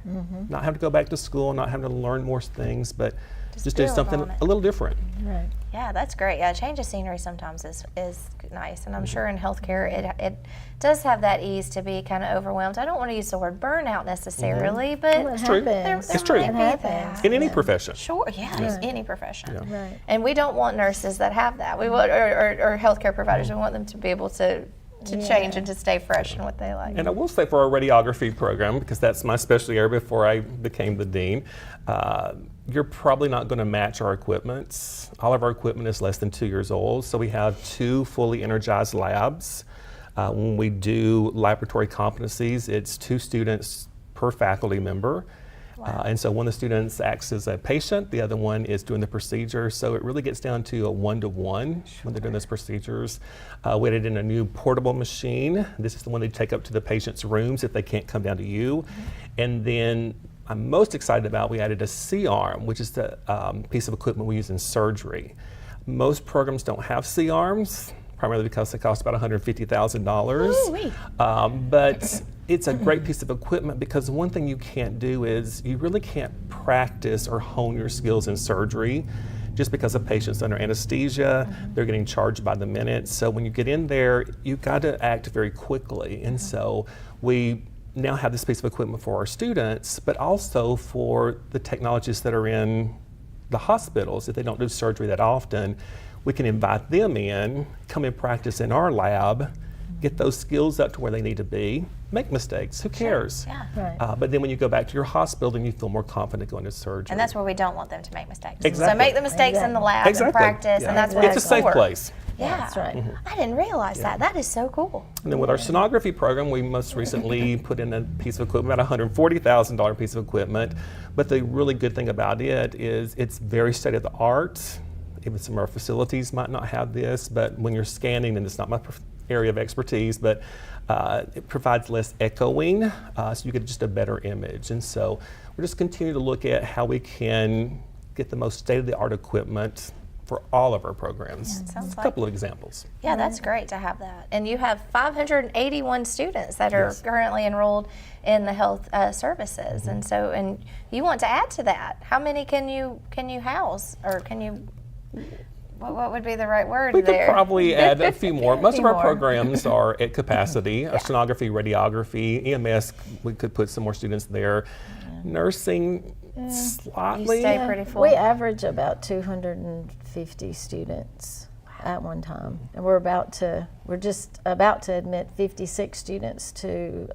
not have to go back to school, not having to learn more things, but just do something a little different. Right. Yeah, that's great. Yeah, change of scenery sometimes is nice, and I'm sure in healthcare it does have that ease to be kind of overwhelmed. I don't want to use the word burnout necessarily, but Well, it happens. It's true. might be that. In any profession. Sure, yeah, any profession. Right. And we don't want nurses that have that. We want, or healthcare providers, we want them to be able to change and to stay fresh in what they like. And I will say for our radiography program, because that's my specialty area before I became the dean, you're probably not going to match our equipment. All of our equipment is less than 2 years old, so we have 2 fully energized labs. When we do laboratory competencies, it's 2 students per faculty member. And so one of the students acts as a patient, the other one is doing the procedure. So it really gets down to a 1-to-1 when they're doing those procedures. We added in a new portable machine. This is the one they take up to the patient's rooms if they can't come down to you. And then I'm most excited about, we added a C-arm, which is the piece of equipment we use in surgery. Most programs don't have C-arms, primarily because they cost about $150,000. But it's a great piece of equipment because one thing you can't do is you really can't practice or hone your skills in surgery just because a patient's under anesthesia, they're getting charged by the minute. So when you get in there, you've got to act very quickly. And so we now have this piece of equipment for our students, but also for the technologists that are in the hospitals. If they don't do surgery that often, we can invite them in, come and practice in our lab, get those skills up to where they need to be, make mistakes, who cares? But then when you go back to your hospital, then you feel more confident going to surgery. And that's where we don't want them to make mistakes. Exactly. So make the mistakes in the lab and practice, and that's where it's a safe place. Yeah, that's right. I didn't realize that. That is so cool. And then with our sonography program, we most recently put in a piece of equipment, about a $140,000 piece of equipment. But the really good thing about it is it's very state-of-the-art. Even some of our facilities might not have this, but when you're scanning, and it's not my area of expertise, but it provides less echoing, so you get just a better image. And so we're just continuing to look at how we can get the most state-of-the-art equipment for all of our programs. Sounds a couple of examples. Yeah, that's great to have that. And you have 581 students that are currently enrolled in the health services, and so you want to add to that. How many can you house, or can you? What would be the right word we there? We could probably add a few more. Most of our programs are at capacity. Our sonography, radiography, EMS, we could put some more students there. Nursing, slightly. You stay pretty full. We average about 250 students at one time. And we're just about to admit 56 students to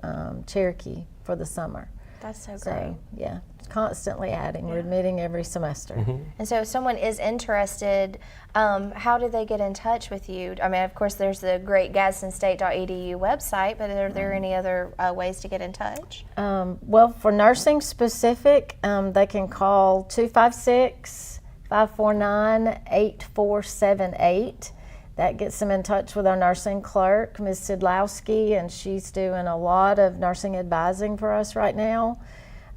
Cherokee for the summer. That's so great. So, yeah, constantly adding. We're admitting every semester. And so if someone is interested, how do they get in touch with you? I mean, of course, there's the great GadsdenState.edu website, but are there any other ways to get in touch? Well, for nursing specific, they can call 256-549-8478. That gets them in touch with our nursing clerk, Ms. Sidlowski, and she's doing a lot of nursing advising for us right now.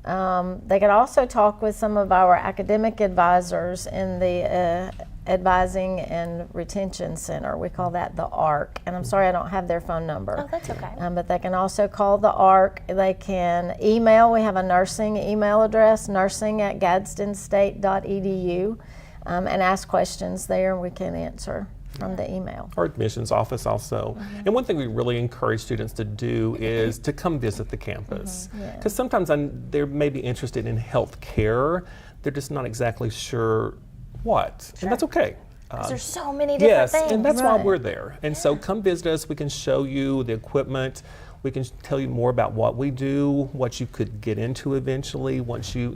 They could also talk with some of our academic advisors in the Advising and Retention Center. We call that the ARC, and I'm sorry I don't have their phone number. Oh, that's okay. But they can also call the ARC. They can email. We have a nursing email address, nursing@gadsdenstate.edu, and ask questions there, and we can answer from the email. Our admissions office also. And one thing we really encourage students to do is to come visit the campus. Because sometimes they may be interested in health care, they're just not exactly sure what. And that's okay. Because there's so many different things. Yes, and that's why we're there. And so come visit us. We can show you the equipment. We can tell you more about what we do, what you could get into eventually once you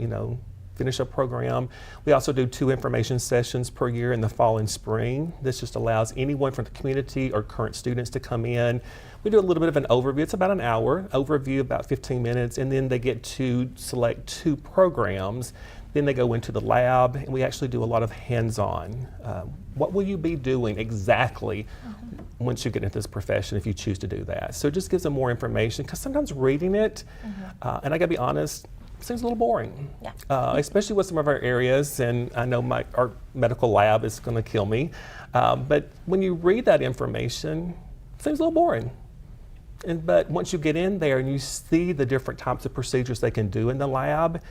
finish a program. We also do 2 information sessions per year in the fall and spring. This just allows anyone from the community or current students to come in. We do a little bit of an overview. It's about an hour, overview about 15 minutes, and then they get to select 2 programs. Then they go into the lab, and we actually do a lot of hands-on. What will you be doing exactly once you get into this profession if you choose to do that? So it just gives them more information, because sometimes reading it, and I gotta be honest, seems a little boring, especially with some of our areas, and I know our medical lab is gonna kill me, but when you read that information, it seems a little boring. But once you get in there and you see the different types of procedures they can do in the lab,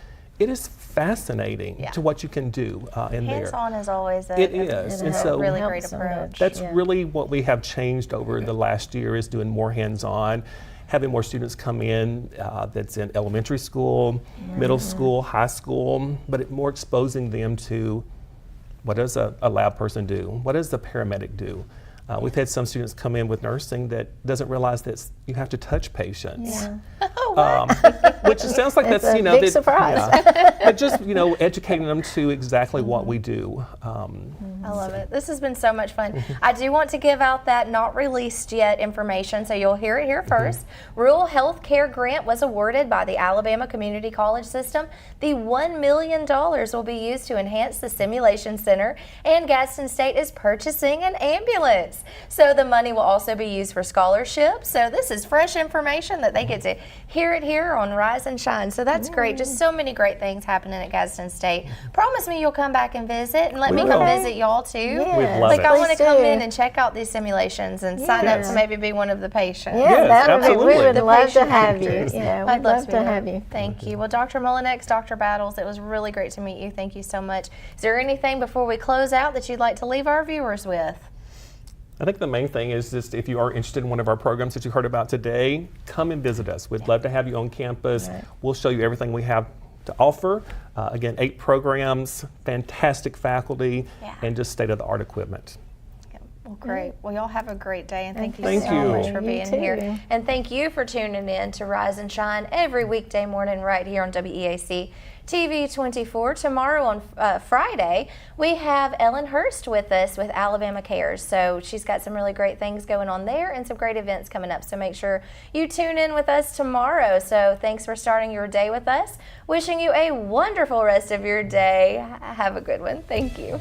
it is fascinating to what you can do in there. Hands-on is always a really great approach. That's really what we have changed over the last year, is doing more hands-on, having more students come in that's in elementary school, middle school, high school, but more exposing them to what does a lab person do? What does the paramedic do? We've had some students come in with nursing that doesn't realize that you have to touch patients. Which sounds like it's that's, a big surprise. But just, educating them to exactly what we do. I love it. This has been so much fun. I do want to give out that not released yet information, so you'll hear it here first. Rural Health Care Grant was awarded by the Alabama Community College System. The $1 million will be used to enhance the simulation center, and Gaston State is purchasing an ambulance. So the money will also be used for scholarships. So this is fresh information that they get to hear it here on Rise and Shine. So that's great. Just so many great things happening at Gaston State. Promise me you'll come back and visit, and let me come visit y'all too. Yes. Like, I want to come in and check out these simulations and sign up to maybe be one of the patients. We would love to have you. I'd love to have you. Thank you. Well, Dr. Mullinex, Dr. Battles, it was really great to meet you. Thank you so much. Is there anything before we close out that you'd like to leave our viewers with? I think the main thing is just, if you are interested in one of our programs that you heard about today, come and visit us. We'd love to have you on campus. We'll show you everything we have to offer. Again, 8 programs, fantastic faculty, and just state-of-the-art equipment. Well, great. Well, y'all have a great day, and thank you so much for being here. And thank you for tuning in to Rise and Shine every weekday morning right here on WEAC TV24. Tomorrow on Friday, we have Ellen Hurst with us with Alabama Cares. So she's got some really great things going on there and some great events coming up. So make sure you tune in with us tomorrow. So thanks for starting your day with us. Wishing you a wonderful rest of your day. Have a good one. Thank you.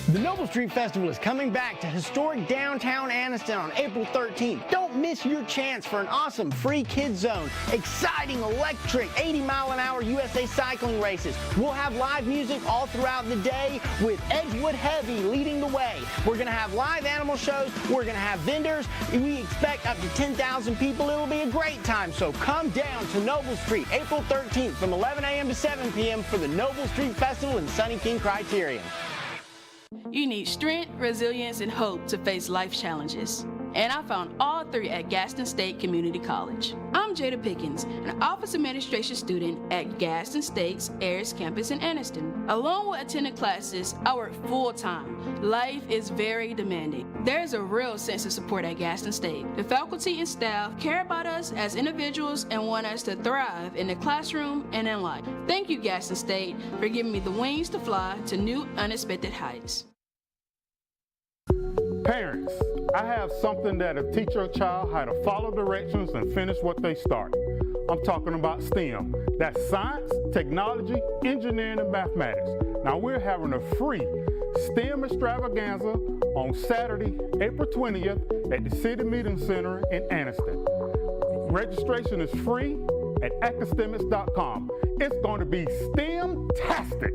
The Noble Street Festival is coming back to historic downtown Anniston on April 13th. Don't miss your chance for an awesome free kids zone, exciting electric 80-mile-an-hour USA cycling races. We'll have live music all throughout the day with Edgewood Heavy leading the way. We're going to have live animal shows. We're going to have vendors. We expect up to 10,000 people. It'll be a great time. So come down to Noble Street April 13th from 11 a.m. to 7 p.m. for the Noble Street Festival in Sunny King Criterion. You need strength, resilience, and hope to face life challenges. And I found all 3 at Gaston State Community College. I'm Jada Pickens, an office administration student at Gaston State's Ayers campus in Anniston. Along with attending classes, I work full-time. Life is very demanding. There's a real sense of support at Gaston State. The faculty and staff care about us as individuals and want us to thrive in the classroom and in life. Thank you, Gaston State, for giving me the wings to fly to new, unexpected heights. Parents, I have something that'll teach your child how to follow directions and finish what they start. I'm talking about STEM. That's science, technology, engineering, and mathematics. Now we're having a free STEM extravaganza on Saturday, April 20th at the City Meeting Center in Anniston. Registration is free at academics.com. It's going to be STEM-tastic.